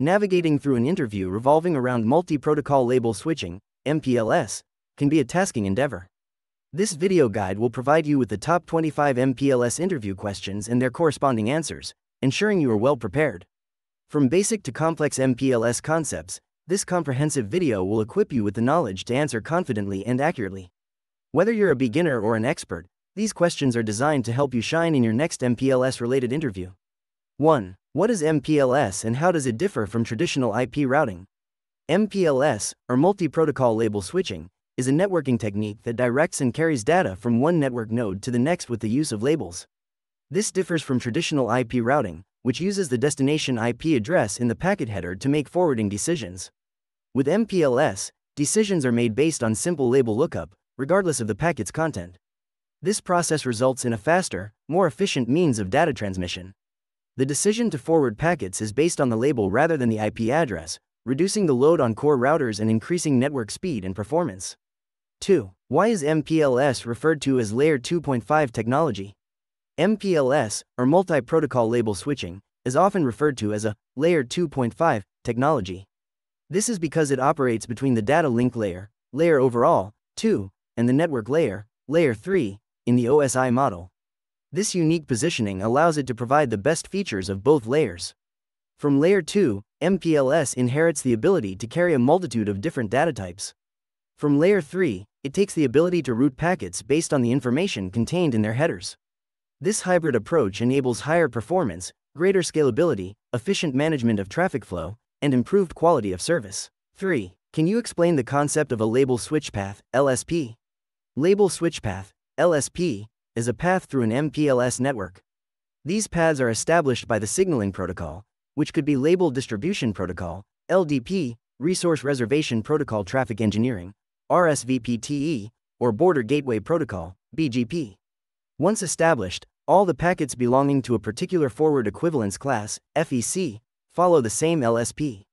Navigating through an interview revolving around multi-protocol label switching, MPLS, can be a tasking endeavor. This video guide will provide you with the top 25 MPLS interview questions and their corresponding answers, ensuring you are well prepared. From basic to complex MPLS concepts, this comprehensive video will equip you with the knowledge to answer confidently and accurately. Whether you're a beginner or an expert, these questions are designed to help you shine in your next MPLS-related interview. 1. What is MPLS and how does it differ from traditional IP routing? MPLS, or Multi-Protocol Label Switching, is a networking technique that directs and carries data from one network node to the next with the use of labels. This differs from traditional IP routing, which uses the destination IP address in the packet header to make forwarding decisions. With MPLS, decisions are made based on simple label lookup, regardless of the packet's content. This process results in a faster, more efficient means of data transmission. The decision to forward packets is based on the label rather than the IP address, reducing the load on core routers and increasing network speed and performance. 2. Why is MPLS referred to as Layer 2.5 technology? MPLS, or Multi-Protocol Label Switching, is often referred to as a Layer 2.5 technology. This is because it operates between the data link layer, layer overall, 2, and the network layer, layer 3, in the OSI model. This unique positioning allows it to provide the best features of both layers. From Layer 2, MPLS inherits the ability to carry a multitude of different data types. From Layer 3, it takes the ability to route packets based on the information contained in their headers. This hybrid approach enables higher performance, greater scalability, efficient management of traffic flow, and improved quality of service. 3. Can you explain the concept of a label switch path, LSP? Label switch path, LSP, is a path through an MPLS network. These paths are established by the signaling protocol, which could be Label Distribution Protocol, LDP, Resource Reservation Protocol Traffic Engineering, RSVP, or Border Gateway Protocol, BGP. Once established, all the packets belonging to a particular forward equivalence class, FEC, follow the same LSP.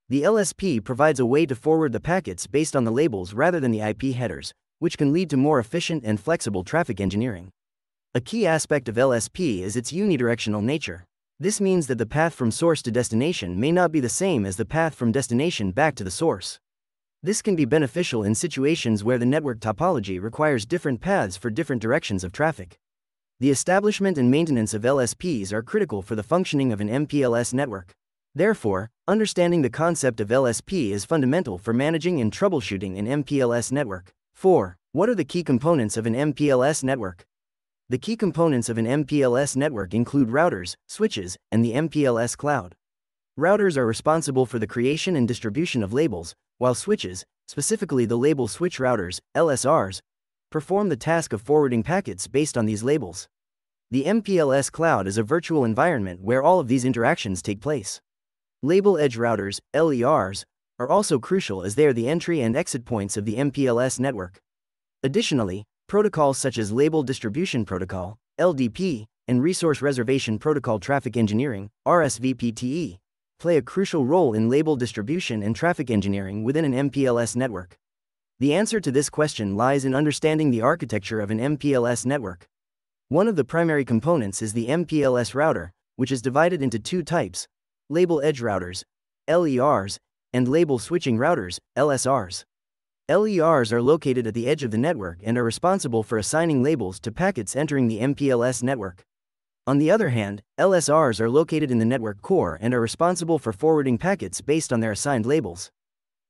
The LSP provides a way to forward the packets based on the labels rather than the IP headers, which can lead to more efficient and flexible traffic engineering. A key aspect of LSP is its unidirectional nature. This means that the path from source to destination may not be the same as the path from destination back to the source. This can be beneficial in situations where the network topology requires different paths for different directions of traffic. The establishment and maintenance of LSPs are critical for the functioning of an MPLS network. Therefore, understanding the concept of LSP is fundamental for managing and troubleshooting an MPLS network. 4. What are the key components of an MPLS network? The key components of an MPLS network include routers, switches, and the MPLS cloud. Routers are responsible for the creation and distribution of labels, while switches, specifically the label switch routers, LSRs, perform the task of forwarding packets based on these labels. The MPLS cloud is a virtual environment where all of these interactions take place. Label edge routers, LERs, are also crucial as they are the entry and exit points of the MPLS network. Additionally, protocols such as Label Distribution Protocol, LDP, and Resource Reservation Protocol Traffic Engineering, RSVP, play a crucial role in label distribution and traffic engineering within an MPLS network. The answer to this question lies in understanding the architecture of an MPLS network. One of the primary components is the MPLS router, which is divided into two types: label edge routers, LERs, and label switching routers, LSRs. LERs are located at the edge of the network and are responsible for assigning labels to packets entering the MPLS network. On the other hand, LSRs are located in the network core and are responsible for forwarding packets based on their assigned labels.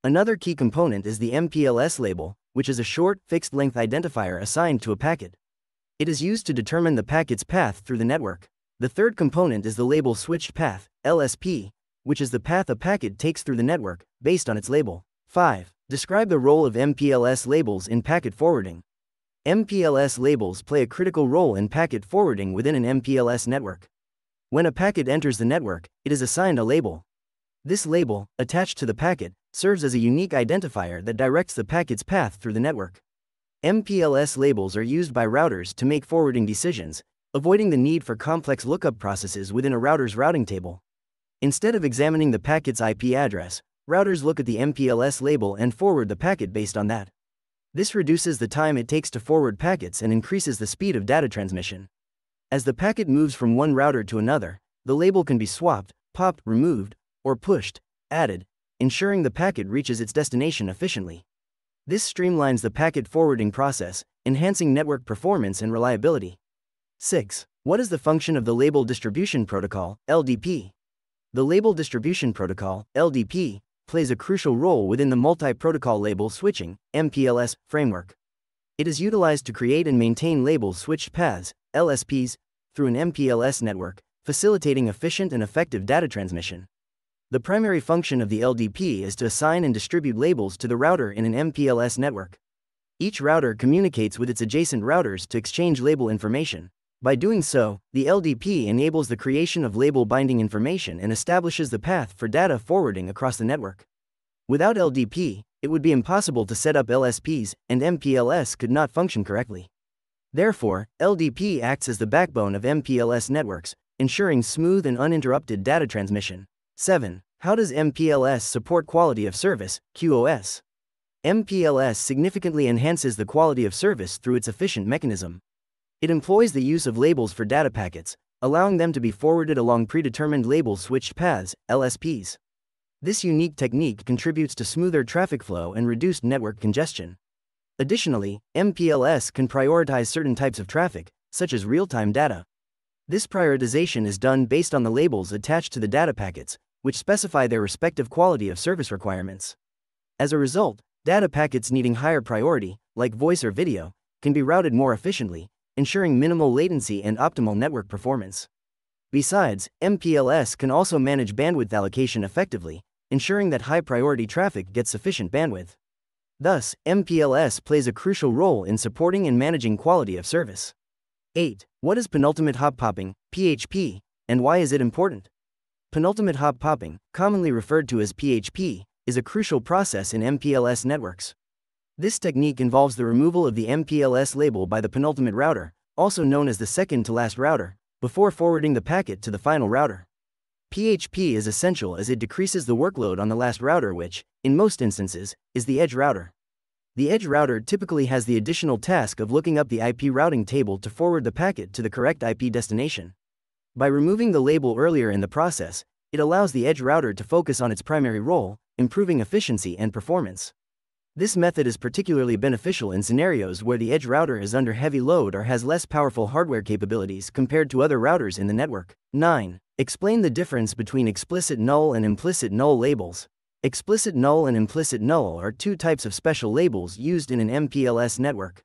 Another key component is the MPLS label, which is a short, fixed-length identifier assigned to a packet. It is used to determine the packet's path through the network. The third component is the label switched path, LSP, which is the path a packet takes through the network, based on its label. 5. Describe the role of MPLS labels in packet forwarding. MPLS labels play a critical role in packet forwarding within an MPLS network. When a packet enters the network, it is assigned a label. This label, attached to the packet, serves as a unique identifier that directs the packet's path through the network. MPLS labels are used by routers to make forwarding decisions, avoiding the need for complex lookup processes within a router's routing table. Instead of examining the packet's IP address, routers look at the MPLS label and forward the packet based on that. This reduces the time it takes to forward packets and increases the speed of data transmission. As the packet moves from one router to another, the label can be swapped, popped, removed, or pushed, added, ensuring the packet reaches its destination efficiently. This streamlines the packet forwarding process, enhancing network performance and reliability. 6. What is the function of the Label Distribution Protocol, LDP? The Label Distribution Protocol, LDP, plays a crucial role within the Multiprotocol Label Switching, MPLS, framework. It is utilized to create and maintain label switched paths, LSPs, through an MPLS network, facilitating efficient and effective data transmission. The primary function of the LDP is to assign and distribute labels to the router in an MPLS network. Each router communicates with its adjacent routers to exchange label information. By doing so, the LDP enables the creation of label binding information and establishes the path for data forwarding across the network. Without LDP, it would be impossible to set up LSPs, and MPLS could not function correctly. Therefore, LDP acts as the backbone of MPLS networks, ensuring smooth and uninterrupted data transmission. 7. How does MPLS support quality of service, QoS? MPLS significantly enhances the quality of service through its efficient mechanism. It employs the use of labels for data packets, allowing them to be forwarded along predetermined label switched paths, LSPs. This unique technique contributes to smoother traffic flow and reduced network congestion. Additionally, MPLS can prioritize certain types of traffic, such as real-time data. This prioritization is done based on the labels attached to the data packets, which specify their respective quality of service requirements. As a result, data packets needing higher priority, like voice or video, can be routed more efficiently, ensuring minimal latency and optimal network performance. Besides, MPLS can also manage bandwidth allocation effectively, ensuring that high-priority traffic gets sufficient bandwidth. Thus, MPLS plays a crucial role in supporting and managing quality of service. 8. What is penultimate hop popping, PHP, and why is it important? Penultimate hop popping, commonly referred to as PHP, is a crucial process in MPLS networks. This technique involves the removal of the MPLS label by the penultimate router, also known as the second-to-last router, before forwarding the packet to the final router. PHP is essential as it decreases the workload on the last router, which, in most instances, is the edge router. The edge router typically has the additional task of looking up the IP routing table to forward the packet to the correct IP destination. By removing the label earlier in the process, it allows the edge router to focus on its primary role, improving efficiency and performance. This method is particularly beneficial in scenarios where the edge router is under heavy load or has less powerful hardware capabilities compared to other routers in the network. 9. Explain the difference between explicit null and implicit null labels. Explicit null and implicit null are two types of special labels used in an MPLS network.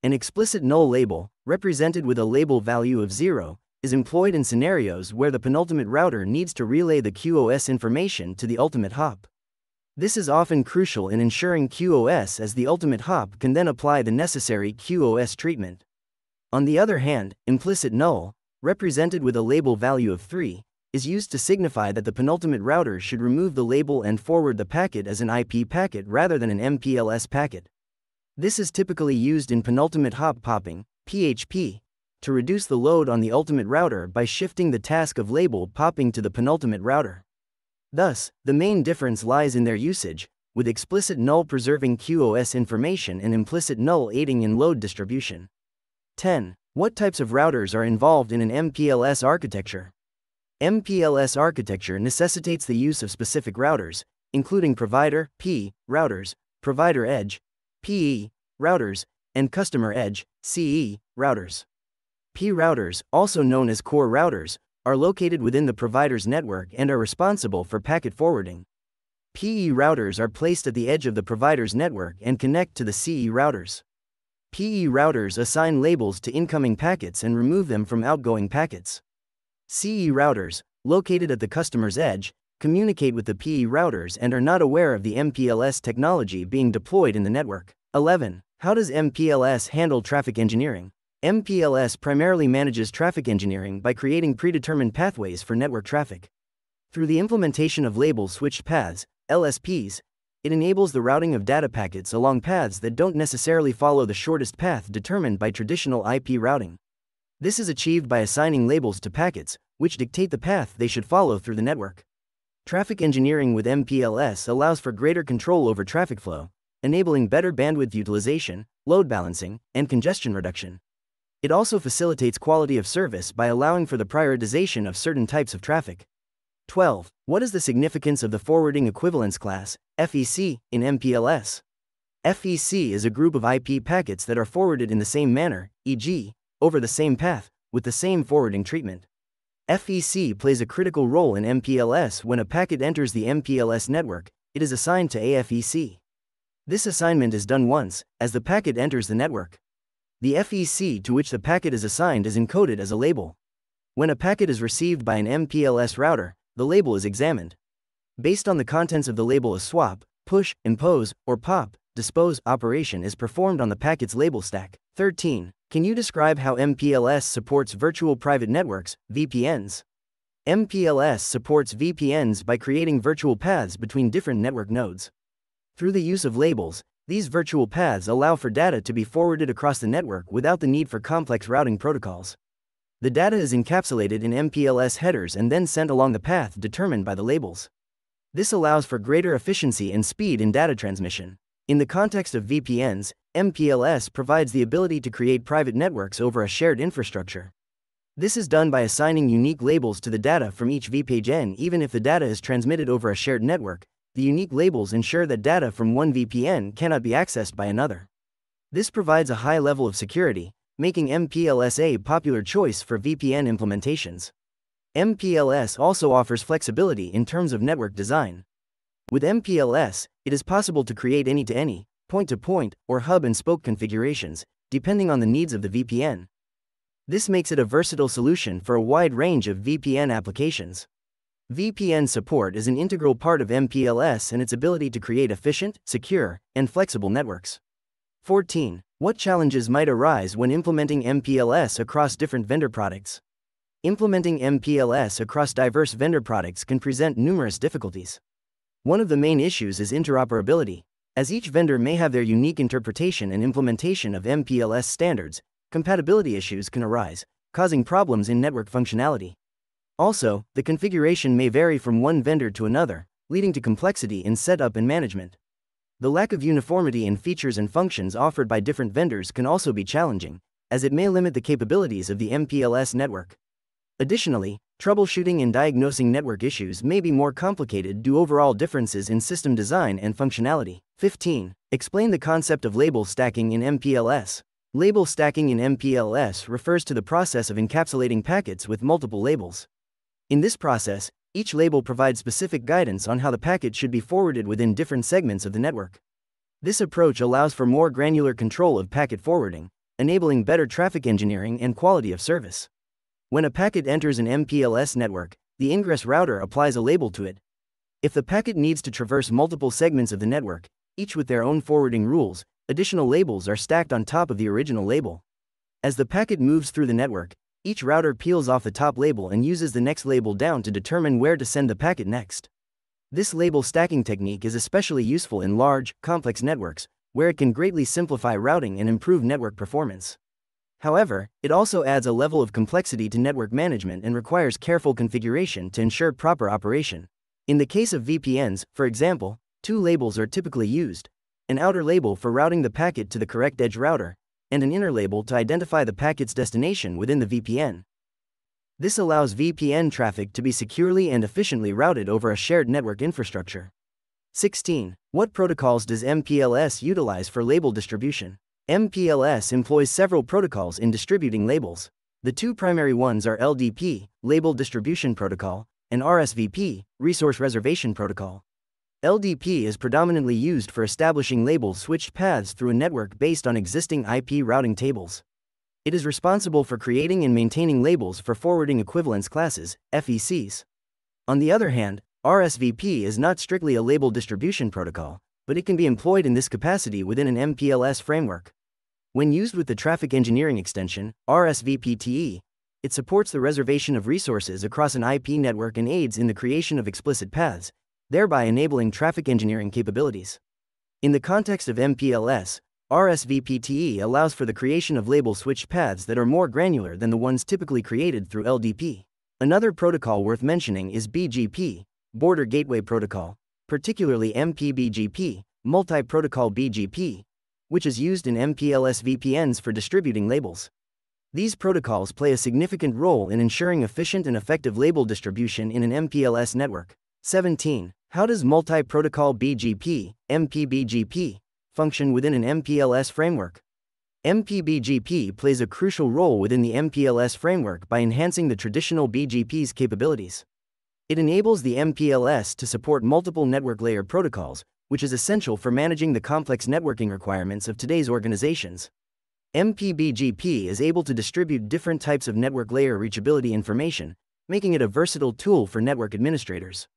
An explicit null label, represented with a label value of 0, is employed in scenarios where the penultimate router needs to relay the QoS information to the ultimate hop. This is often crucial in ensuring QoS, as the ultimate hop can then apply the necessary QoS treatment. On the other hand, implicit null, represented with a label value of 3, is used to signify that the penultimate router should remove the label and forward the packet as an IP packet rather than an MPLS packet. This is typically used in penultimate hop popping, PHP, to reduce the load on the ultimate router by shifting the task of label popping to the penultimate router. Thus, the main difference lies in their usage, with explicit null preserving QoS information and implicit null aiding in load distribution. 10. What types of routers are involved in an MPLS architecture? MPLS architecture necessitates the use of specific routers, including provider P routers, provider edge PE routers, and customer edge CE routers. P routers, also known as core routers, are located within the provider's network and are responsible for packet forwarding. PE routers are placed at the edge of the provider's network and connect to the CE routers. PE routers assign labels to incoming packets and remove them from outgoing packets. CE routers, located at the customer's edge, communicate with the PE routers and are not aware of the MPLS technology being deployed in the network. 11. How does MPLS handle traffic engineering? MPLS primarily manages traffic engineering by creating predetermined pathways for network traffic. Through the implementation of label switched paths, LSPs, it enables the routing of data packets along paths that don't necessarily follow the shortest path determined by traditional IP routing. This is achieved by assigning labels to packets, which dictate the path they should follow through the network. Traffic engineering with MPLS allows for greater control over traffic flow, enabling better bandwidth utilization, load balancing, and congestion reduction. It also facilitates quality of service by allowing for the prioritization of certain types of traffic. 12. What is the significance of the forwarding equivalence class, FEC, in MPLS? FEC is a group of IP packets that are forwarded in the same manner, e.g., over the same path, with the same forwarding treatment. FEC plays a critical role in MPLS. When a packet enters the MPLS network, it is assigned to AFEC. This assignment is done once, as the packet enters the network. The FEC to which the packet is assigned is encoded as a label. When a packet is received by an MPLS router, the label is examined. Based on the contents of the label, a swap, push, impose, or pop, dispose operation is performed on the packet's label stack. 13. Can you describe how MPLS supports virtual private networks, VPNs? MPLS supports VPNs by creating virtual paths between different network nodes. Through the use of labels, these virtual paths allow for data to be forwarded across the network without the need for complex routing protocols. The data is encapsulated in MPLS headers and then sent along the path determined by the labels. This allows for greater efficiency and speed in data transmission. In the context of VPNs, MPLS provides the ability to create private networks over a shared infrastructure. This is done by assigning unique labels to the data from each VPN. Even if the data is transmitted over a shared network, the unique labels ensure that data from one VPN cannot be accessed by another. This provides a high level of security, making MPLS a popular choice for VPN implementations. MPLS also offers flexibility in terms of network design. With MPLS, it is possible to create any-to-any, point-to-point, or hub-and-spoke configurations, depending on the needs of the VPN. This makes it a versatile solution for a wide range of VPN applications. VPN support is an integral part of MPLS and its ability to create efficient, secure, and flexible networks. 14. What challenges might arise when implementing MPLS across different vendor products? Implementing MPLS across diverse vendor products can present numerous difficulties. One of the main issues is interoperability. As each vendor may have their unique interpretation and implementation of MPLS standards, compatibility issues can arise, causing problems in network functionality. Also, the configuration may vary from one vendor to another, leading to complexity in setup and management. The lack of uniformity in features and functions offered by different vendors can also be challenging, as it may limit the capabilities of the MPLS network. Additionally, troubleshooting and diagnosing network issues may be more complicated due to overall differences in system design and functionality. 15. Explain the concept of label stacking in MPLS. Label stacking in MPLS refers to the process of encapsulating packets with multiple labels. In this process, each label provides specific guidance on how the packet should be forwarded within different segments of the network. This approach allows for more granular control of packet forwarding, enabling better traffic engineering and quality of service. When a packet enters an MPLS network, the ingress router applies a label to it. If the packet needs to traverse multiple segments of the network, each with their own forwarding rules, additional labels are stacked on top of the original label. As the packet moves through the network, each router peels off the top label and uses the next label down to determine where to send the packet next. This label stacking technique is especially useful in large, complex networks, where it can greatly simplify routing and improve network performance. However, it also adds a level of complexity to network management and requires careful configuration to ensure proper operation. In the case of VPNs, for example, two labels are typically used: an outer label for routing the packet to the correct edge router, and an inner label to identify the packet's destination within the VPN. This allows VPN traffic to be securely and efficiently routed over a shared network infrastructure. 16. What protocols does MPLS utilize for label distribution? MPLS employs several protocols in distributing labels. The two primary ones are LDP, Label Distribution Protocol, and RSVP, Resource Reservation Protocol. LDP is predominantly used for establishing label switched paths through a network based on existing IP routing tables. It is responsible for creating and maintaining labels for forwarding equivalence classes, FECs. On the other hand, RSVP is not strictly a label distribution protocol, but it can be employed in this capacity within an MPLS framework. When used with the traffic engineering extension, RSVP-TE, it supports the reservation of resources across an IP network and aids in the creation of explicit paths, thereby enabling traffic engineering capabilities. In the context of MPLS, RSVP-TE allows for the creation of label switched paths that are more granular than the ones typically created through LDP. Another protocol worth mentioning is BGP, Border Gateway Protocol, particularly MPBGP, Multiprotocol BGP, which is used in MPLS VPNs for distributing labels. These protocols play a significant role in ensuring efficient and effective label distribution in an MPLS network. 17. How does multi-protocol BGP, MPBGP, function within an MPLS framework? MPBGP plays a crucial role within the MPLS framework by enhancing the traditional BGP's capabilities. It enables the MPLS to support multiple network layer protocols, which is essential for managing the complex networking requirements of today's organizations. MPBGP is able to distribute different types of network layer reachability information, making it a versatile tool for network administrators.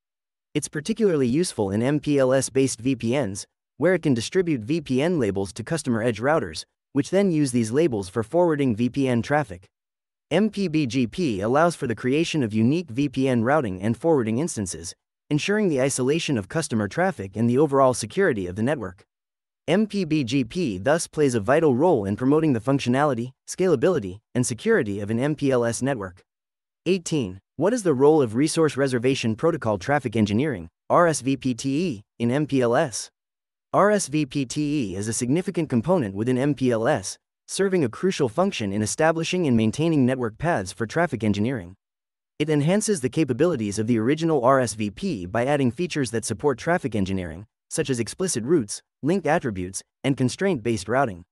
It's particularly useful in MPLS-based VPNs, where it can distribute VPN labels to customer edge routers, which then use these labels for forwarding VPN traffic. MPBGP allows for the creation of unique VPN routing and forwarding instances, ensuring the isolation of customer traffic and the overall security of the network. MPBGP thus plays a vital role in promoting the functionality, scalability, and security of an MPLS network. 18. What is the role of Resource Reservation Protocol Traffic Engineering, RSVPTE, in MPLS? RSVPTE is a significant component within MPLS, serving a crucial function in establishing and maintaining network paths for traffic engineering. It enhances the capabilities of the original RSVP by adding features that support traffic engineering, such as explicit routes, linked attributes, and constraint-based routing.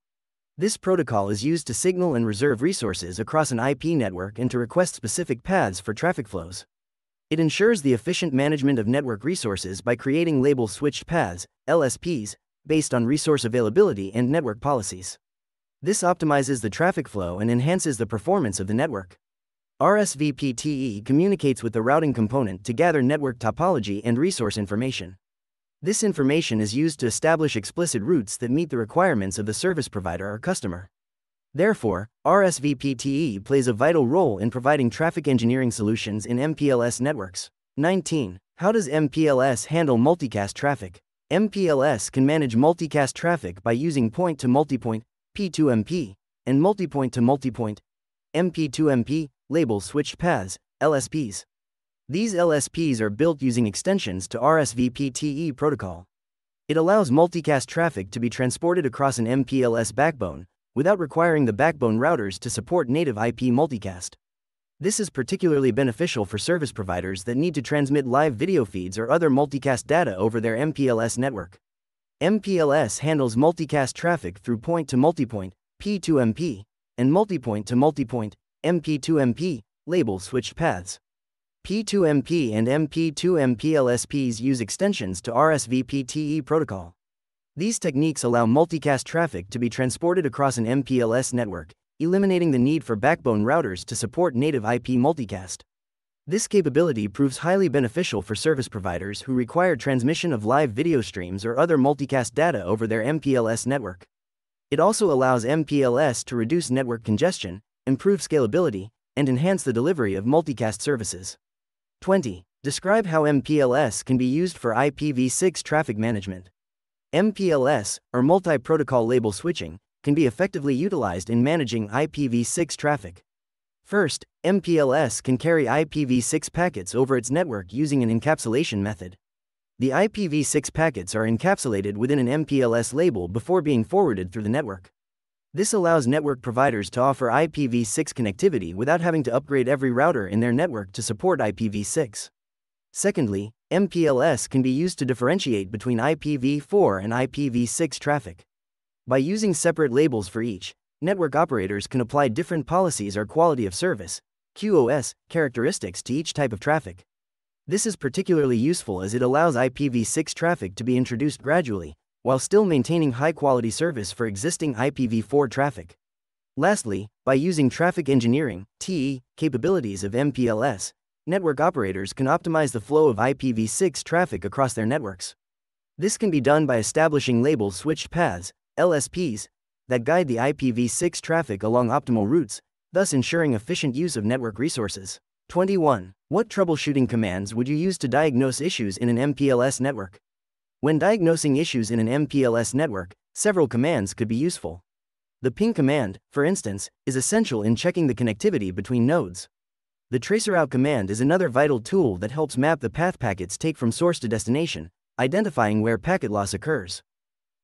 This protocol is used to signal and reserve resources across an IP network and to request specific paths for traffic flows. It ensures the efficient management of network resources by creating label switched paths, LSPs, based on resource availability and network policies. This optimizes the traffic flow and enhances the performance of the network. RSVPTE communicates with the routing component to gather network topology and resource information. This information is used to establish explicit routes that meet the requirements of the service provider or customer. Therefore, RSVPTE plays a vital role in providing traffic engineering solutions in MPLS networks. 19. How does MPLS handle multicast traffic? MPLS can manage multicast traffic by using point-to-multipoint, P2MP, and multipoint-to-multipoint, MP2MP, label switched paths, LSPs. These LSPs are built using extensions to RSVPTE protocol. It allows multicast traffic to be transported across an MPLS backbone, without requiring the backbone routers to support native IP multicast. This is particularly beneficial for service providers that need to transmit live video feeds or other multicast data over their MPLS network. MPLS handles multicast traffic through point-to-multipoint, P2MP, and multipoint-to-multipoint, MP2MP, label switched paths. P2MP and MP2MP LSPs use extensions to RSVPTE protocol. These techniques allow multicast traffic to be transported across an MPLS network, eliminating the need for backbone routers to support native IP multicast. This capability proves highly beneficial for service providers who require transmission of live video streams or other multicast data over their MPLS network. It also allows MPLS to reduce network congestion, improve scalability, and enhance the delivery of multicast services. 20. Describe how MPLS can be used for IPv6 traffic management. MPLS, or multi-protocol label switching, can be effectively utilized in managing IPv6 traffic. First, MPLS can carry IPv6 packets over its network using an encapsulation method. The IPv6 packets are encapsulated within an MPLS label before being forwarded through the network. This allows network providers to offer IPv6 connectivity without having to upgrade every router in their network to support IPv6. Secondly, MPLS can be used to differentiate between IPv4 and IPv6 traffic. By using separate labels for each, network operators can apply different policies or quality of service, QoS, characteristics to each type of traffic. This is particularly useful as it allows IPv6 traffic to be introduced gradually, while still maintaining high-quality service for existing IPv4 traffic. Lastly, by using traffic engineering (TE) capabilities of MPLS, network operators can optimize the flow of IPv6 traffic across their networks. This can be done by establishing label switched paths, LSPs, that guide the IPv6 traffic along optimal routes, thus ensuring efficient use of network resources. 21. What troubleshooting commands would you use to diagnose issues in an MPLS network? When diagnosing issues in an MPLS network, several commands could be useful. The ping command, for instance, is essential in checking the connectivity between nodes. The traceroute command is another vital tool that helps map the path packets take from source to destination, identifying where packet loss occurs.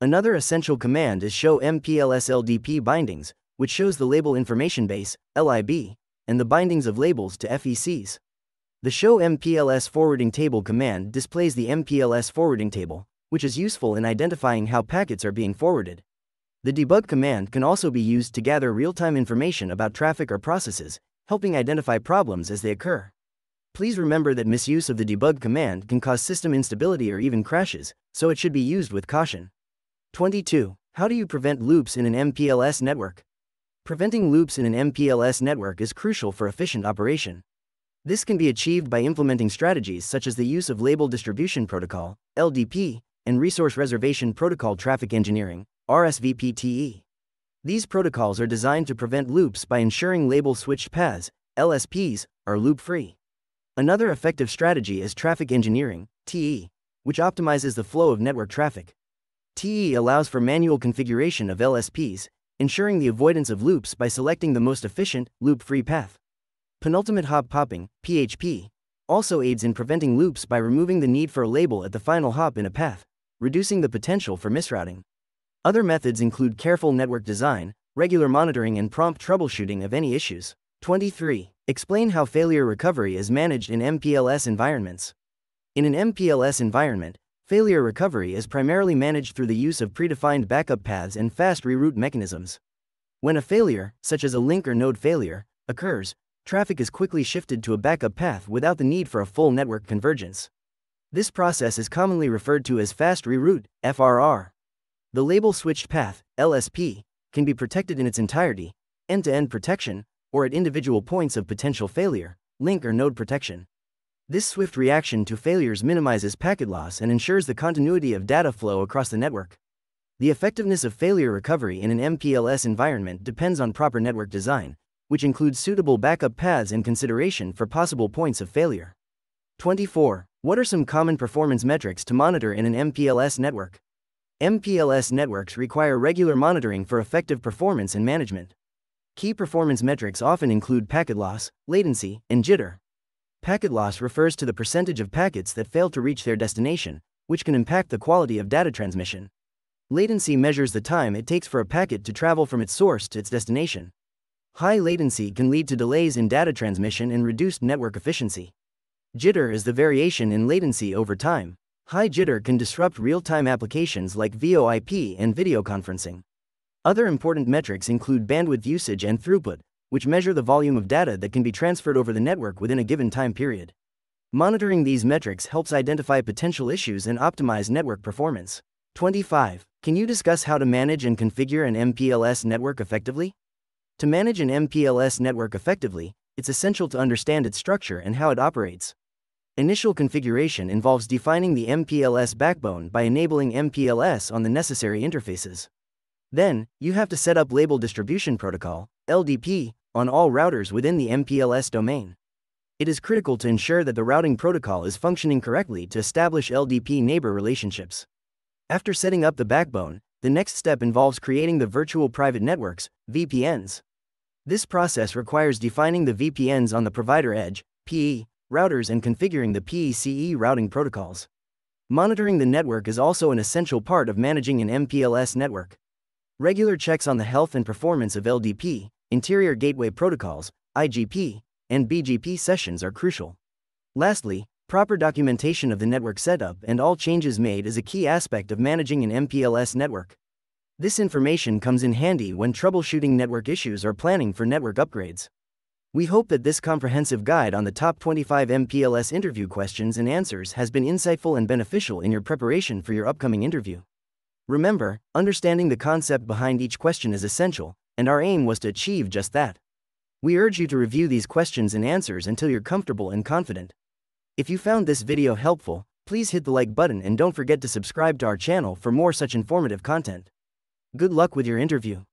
Another essential command is show MPLS LDP bindings, which shows the label information base, LIB, and the bindings of labels to FECs. The Show MPLS Forwarding Table command displays the MPLS forwarding table, which is useful in identifying how packets are being forwarded. The Debug command can also be used to gather real-time information about traffic or processes, helping identify problems as they occur. Please remember that misuse of the Debug command can cause system instability or even crashes, so it should be used with caution. 22. How do you prevent loops in an MPLS network? Preventing loops in an MPLS network is crucial for efficient operation. This can be achieved by implementing strategies such as the use of Label Distribution Protocol, LDP, and Resource Reservation Protocol Traffic Engineering, RSVP. These protocols are designed to prevent loops by ensuring label switched paths, LSPs, are loop-free. Another effective strategy is traffic engineering, TE, which optimizes the flow of network traffic. TE allows for manual configuration of LSPs, ensuring the avoidance of loops by selecting the most efficient, loop-free path. Penultimate hop popping, PHP, also aids in preventing loops by removing the need for a label at the final hop in a path, reducing the potential for misrouting. Other methods include careful network design, regular monitoring, and prompt troubleshooting of any issues. 23. Explain how failure recovery is managed in MPLS environments. In an MPLS environment, failure recovery is primarily managed through the use of predefined backup paths and fast reroute mechanisms. When a failure, such as a link or node failure, occurs, traffic is quickly shifted to a backup path without the need for a full network convergence. This process is commonly referred to as fast reroute, FRR. The label switched path, LSP, can be protected in its entirety, end-to-end protection, or at individual points of potential failure, link or node protection. This swift reaction to failures minimizes packet loss and ensures the continuity of data flow across the network. The effectiveness of failure recovery in an MPLS environment depends on proper network design, which includes suitable backup paths and consideration for possible points of failure. 24. What are some common performance metrics to monitor in an MPLS network? MPLS networks require regular monitoring for effective performance and management. Key performance metrics often include packet loss, latency, and jitter. Packet loss refers to the percentage of packets that fail to reach their destination, which can impact the quality of data transmission. Latency measures the time it takes for a packet to travel from its source to its destination. High latency can lead to delays in data transmission and reduced network efficiency. Jitter is the variation in latency over time. High jitter can disrupt real-time applications like VoIP and video conferencing. Other important metrics include bandwidth usage and throughput, which measure the volume of data that can be transferred over the network within a given time period. Monitoring these metrics helps identify potential issues and optimize network performance. 25. Can you discuss how to manage and configure an MPLS network effectively? To manage an MPLS network effectively, it's essential to understand its structure and how it operates. Initial configuration involves defining the MPLS backbone by enabling MPLS on the necessary interfaces. Then, you have to set up Label Distribution Protocol, LDP, on all routers within the MPLS domain. It is critical to ensure that the routing protocol is functioning correctly to establish LDP neighbor relationships. After setting up the backbone, the next step involves creating the virtual private networks, VPNs. This process requires defining the VPNs on the provider edge, PE, routers and configuring the PECE routing protocols. Monitoring the network is also an essential part of managing an MPLS network. Regular checks on the health and performance of LDP, Interior Gateway Protocols, IGP, and BGP sessions are crucial. Lastly, proper documentation of the network setup and all changes made is a key aspect of managing an MPLS network. This information comes in handy when troubleshooting network issues or planning for network upgrades. We hope that this comprehensive guide on the top 25 MPLS interview questions and answers has been insightful and beneficial in your preparation for your upcoming interview. Remember, understanding the concept behind each question is essential, and our aim was to achieve just that. We urge you to review these questions and answers until you're comfortable and confident. If you found this video helpful, please hit the like button and don't forget to subscribe to our channel for more such informative content. Good luck with your interview.